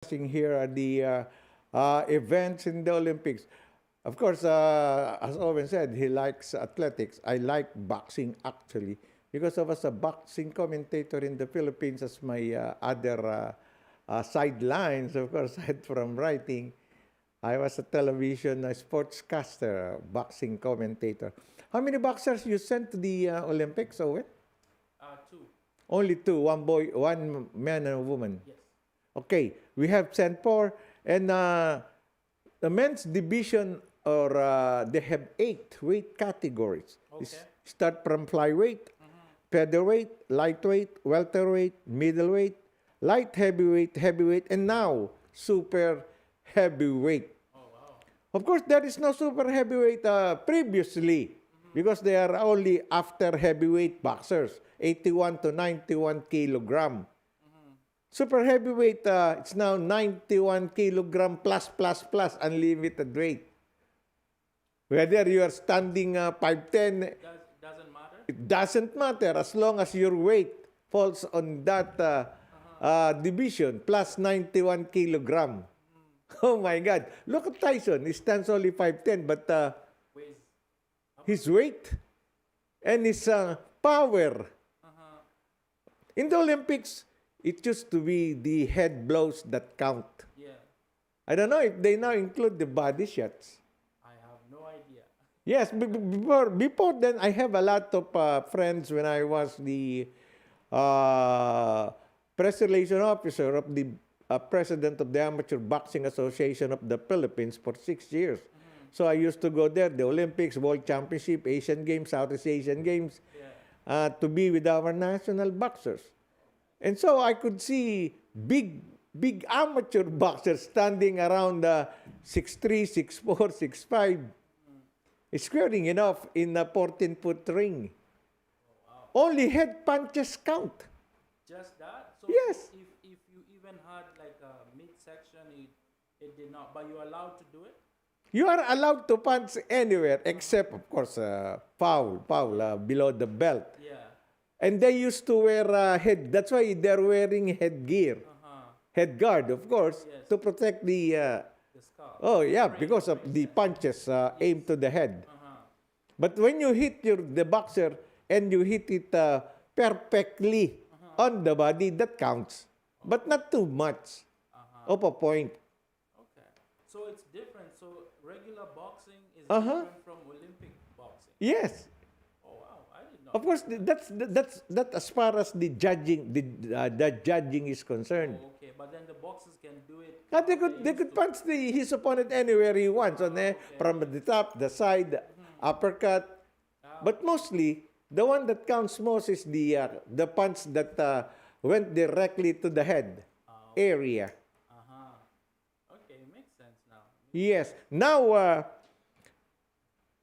discussing here are the events in the Olympics. Of course, as Owen said, he likes athletics. I like boxing actually because I was a boxing commentator in the Philippines as my other sidelines. Of course, aside from writing, I was a television sportscaster, boxing commentator. How many boxers you sent to the Olympics, Owen? Two. Only two, one boy, one man and a woman. Yes. Okay, we have sent four, and the men's division, or they have 8 weight categories. Okay. Start from flyweight, featherweight, lightweight, welterweight, middleweight, light heavyweight, heavyweight, and now super heavyweight. Oh wow. Of course, there is no super heavyweight previously because they are only after heavyweight boxers, 81 to 91 kilogram. Super heavyweight, it's now 91 kilogram plus unlimited weight. Whether you are standing 5'10", Doesn't matter. it doesn't matter as long as your weight falls on that division, plus 91 kilogram. Oh my God. Look at Tyson. He stands only 5'10", but Weighs. his weight and his power. In the Olympics, it used to be the head blows that count. Yeah. I don't know if they now include the body shots. I have no idea. Yes, before then, I have a lot of friends when I was the press relation officer of the president of the Amateur Boxing Association of the Philippines for 6 years. So I used to go there, the Olympics, World Championship, Asian Games, Southeast Asian Games, Yeah. to be with our national boxers. And so I could see big amateur boxers standing around 6'3", 6'4", 6'5", squaring enough in a 14-foot ring. Only head punches count. Just that. So Yes. if you even had like a midsection, it did not. But you're allowed to do it. You are allowed to punch anywhere except, of course, foul, below the belt. Yeah. And they used to wear head. That's why they're wearing headgear, head guard, of course, Yes. to protect the. The skull. Oh yeah, because of the punches aimed to the head. But when you hit the boxer and you hit it perfectly on the body, that counts. But not too much of a point. Okay. So it's different. So regular boxing is Uh-huh. different from Olympic boxing. Yes. Oh wow, I did not. Of course, that's as far as the judging is concerned. Oh, okay, but then the boxers can do it. They could punch his opponent anywhere he wants, from the top, the side, uppercut. But mostly, the one that counts most is the punch that went directly to the head area. Okay, makes sense now. Yes. Now,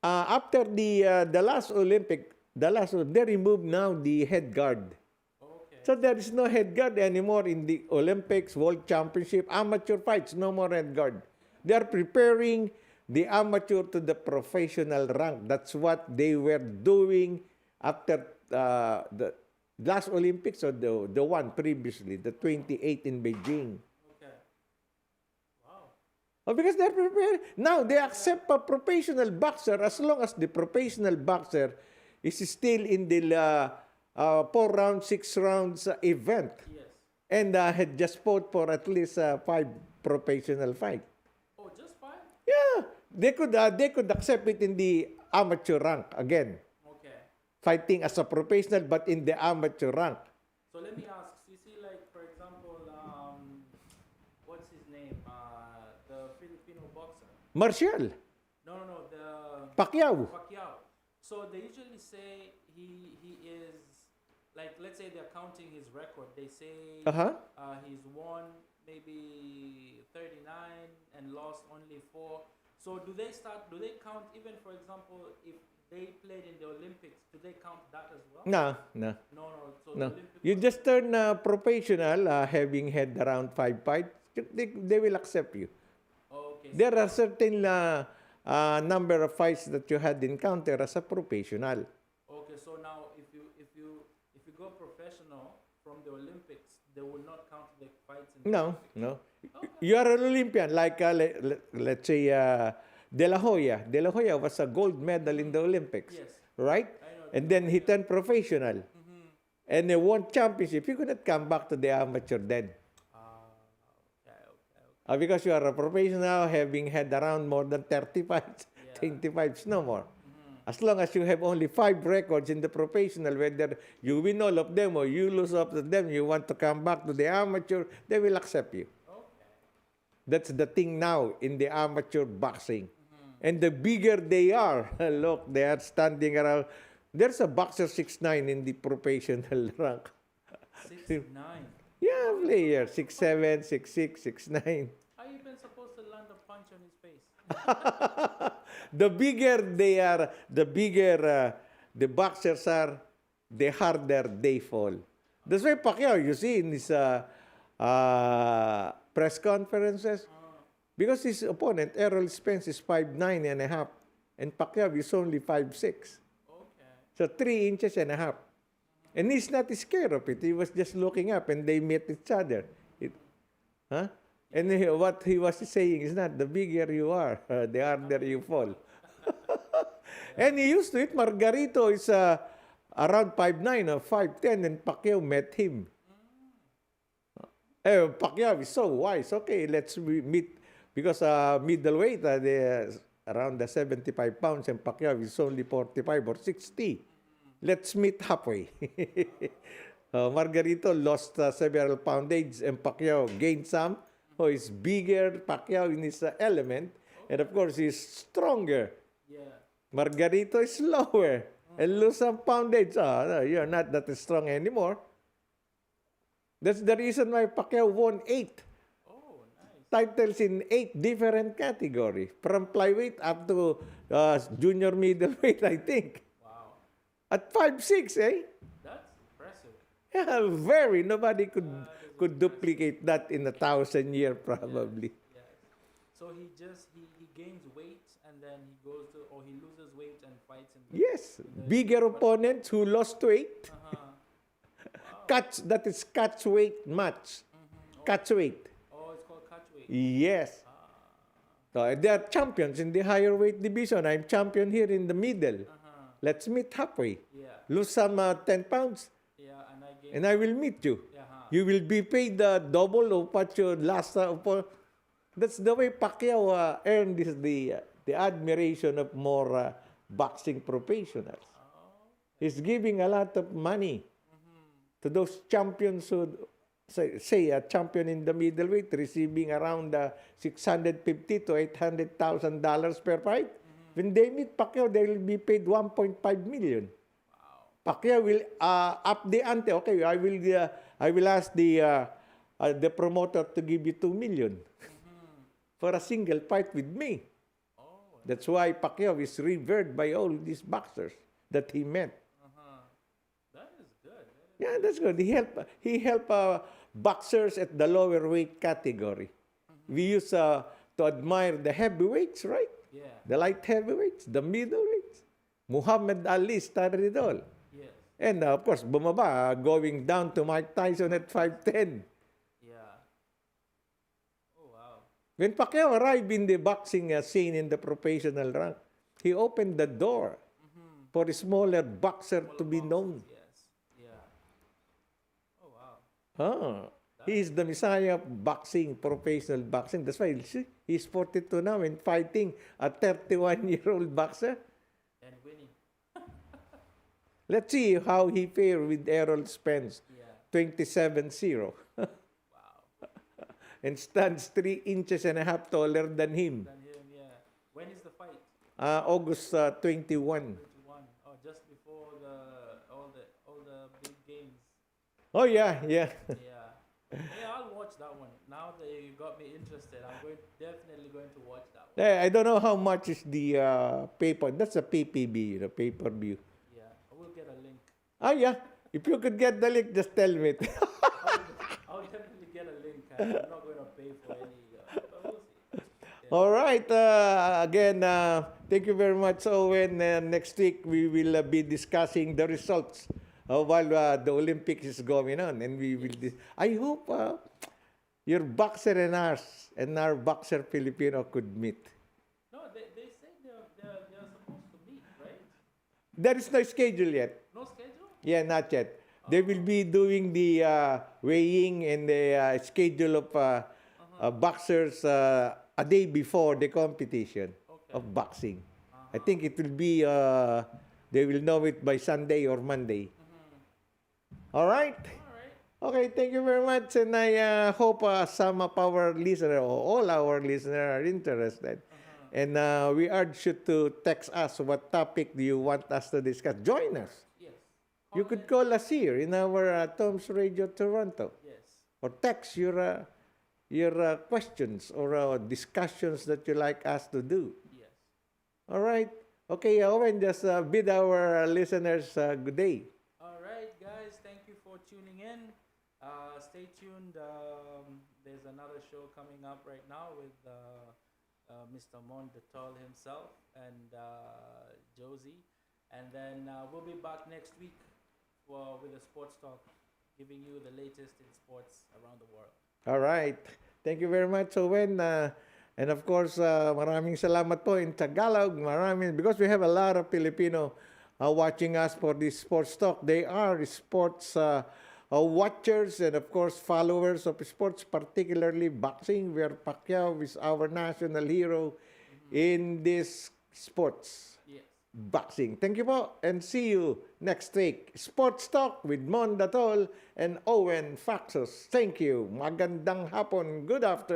after the last Olympic, they removed now the head guard. Okay. So there is no head guard anymore in the Olympics, World Championship, amateur fights, no more head guard. They are preparing the amateur to the professional rank. That's what they were doing after the last Olympics, or the one previously, the 28 in Beijing. Okay. Wow. Oh, because they're prepared. Now, they accept a professional boxer as long as the professional boxer is still in the 4 rounds, 6 rounds event. Yes. And had just fought for at least 5 professional fights. Oh, just five? Yeah, they could accept it in the amateur rank again, Okay. fighting as a professional but in the amateur rank. So let me ask, you see, like for example, what's his name? The Filipino boxer. Martial, No, the Pacquiao. Pacquiao. So they usually say he is like, let's say they're counting his record. They say Uh-huh. he's won maybe 39 and lost only 4. So do they count, even for example, if they played in the Olympics, do they count that as well? No. No. So No. the Olympic You just turn professional, having had around 5 fights, they will accept you. okay. There are certain number of fights that you had encountered as a professional. Okay, so now if you go professional from the Olympics, they will not count the fights in the No, Olympics. no. You are an Olympian, like let's say De La Hoya. De La Hoya was a gold medal in the Olympics, Yes. right? I know. And then he turned professional and he won championship. He could not come back to the amateur then. Okay. Because you are a professional, having had around more than 30 fights, Yeah. 20 fights, no more. As long as you have only 5 records in the professional, whether you win all of them or you lose all of them, you want to come back to the amateur, they will accept you. Okay. That's the thing now in the amateur boxing. And the bigger they are, look, they are standing around. There's a boxer 6'9" in the professional rank. 6'9". Yeah, player 6'7", 6'6", 6'9". How you been supposed to land a punch on his face? The bigger they are, the bigger the boxers are, the harder they fall. That's why Pacquiao, you see in his press conferences, because his opponent, Errol Spence, is 5'9" and a half, and Pacquiao is only 5'6". Okay. So 3 inches and a half. And he's not scared of it. He was just looking up and they met each other. Huh? And what he was saying is not, the bigger you are, the harder you fall. And he used to it. Margarito is around 5'9" or 5'10", and Pacquiao met him. Pacquiao is so wise. Okay, let's meet. Because middleweight, around the 75 pounds, and Pacquiao is only 45 or 60. Let's meet halfway. Margarito lost several poundage, and Pacquiao gained some. Oh, he's bigger, Pacquiao in his element, and of course he's stronger. Yeah. Margarito is lower and lose some poundage. No, you're not that strong anymore. That's the reason why Pacquiao won 8 Oh, nice. titles in 8 different categories, from flyweight up to junior middleweight, I think. Wow. At 5'6", eh? That's impressive. Yeah, very. Nobody could duplicate that in 1,000 years, probably. Yes. So he gains weight and then he goes to, or he loses weight and fights in the, Yes, bigger opponents who lost weight. That is catch weight match. Catch weight. Oh, it's called catch weight. Yes. So they are champions in the higher weight division. I'm champion here in the middle. Let's meet halfway. Yeah. Lose some 10 pounds, Yeah, and I gain. and I will meet you. Yeah. You will be paid double of what your last. That's the way Pacquiao earned the admiration of more boxing professionals. He's giving a lot of money to those champions who, say a champion in the middleweight receiving around $650,000 to $800,000 per fight. When they meet Pacquiao, they will be paid $1.5 million. Pacquiao will up the ante. Okay, I will ask the promoter to give you $2 million for a single fight with me. That's why Pacquiao is revered by all these boxers that he met. That is good. Yeah, that's good. He helped boxers at the lower weight category. We used to admire the heavyweights, right? Yeah. The light heavyweights, the middleweights. Muhammad Ali started it all. Yes. And of course, bumaba, going down to Mike Tyson at 5'10". Yeah. Oh, wow. When Pacquiao arrived in the boxing scene in the professional rank, he opened the door for a smaller boxer to be known. Yes. Yeah. Oh, wow. He is the messiah of boxing, professional boxing. That's why he's 42 now and fighting a 31-year-old boxer. And winning. Let's see how he fared with Errol Spence, Yeah. 27-0. Wow. And stands 3 inches and a half taller than him. Than him, yeah. When is the fight? August 21. 21. Oh, just before all the big games. Oh, yeah. Yeah. Yeah, I'll watch that one. Now that you got me interested, I'm definitely going to watch that one. I don't know how much is the paper. That's a PPV, the pay-per-view. Yeah, I will get a link. Yeah. If you could get the link, just tell me. I'll definitely get a link. I'm not going to pay for any, but we'll see. Yeah. All right. Again, thank you very much, Owen. Next week, we will be discussing the results while the Olympics is going on. And we will. I hope your boxer and our boxer Filipino could meet. No, they say they're supposed to meet, right? There is no schedule yet. No schedule? Yeah, not yet. They will be doing the weighing and the schedule of boxers a day before the competition Okay. of boxing. I think it will be, they will know it by Sunday or Monday. All right? All right. Okay, thank you very much. And I hope some of our listeners, or all our listeners, are interested. And we urge you to text us what topic do you want us to discuss. Join us. Yes. You could call us here in our Tom's Radio Toronto, Yes. or text your questions or discussions that you like us to do. Yes. All right. Okay, Owen, just bid our listeners good day. All right, guys. Thank you for tuning in. Stay tuned. There's another show coming up right now with Mr. Mondatol himself and Josie. And then we'll be back next week with a sports talk, giving you the latest in sports around the world. All right. Thank you very much, Owen. And of course, maraming salamat po in Tagalog. Because we have a lot of Filipino watching us for this sports talk. They are sports watchers and, of course, followers of sports, particularly boxing, where Pacquiao is our national hero in this sports. Yes. Boxing. Thank you po, and see you next week. Sports Talk with Mon Datol and Owen Faxos. Thank you. Magandang hapon. Good afternoon.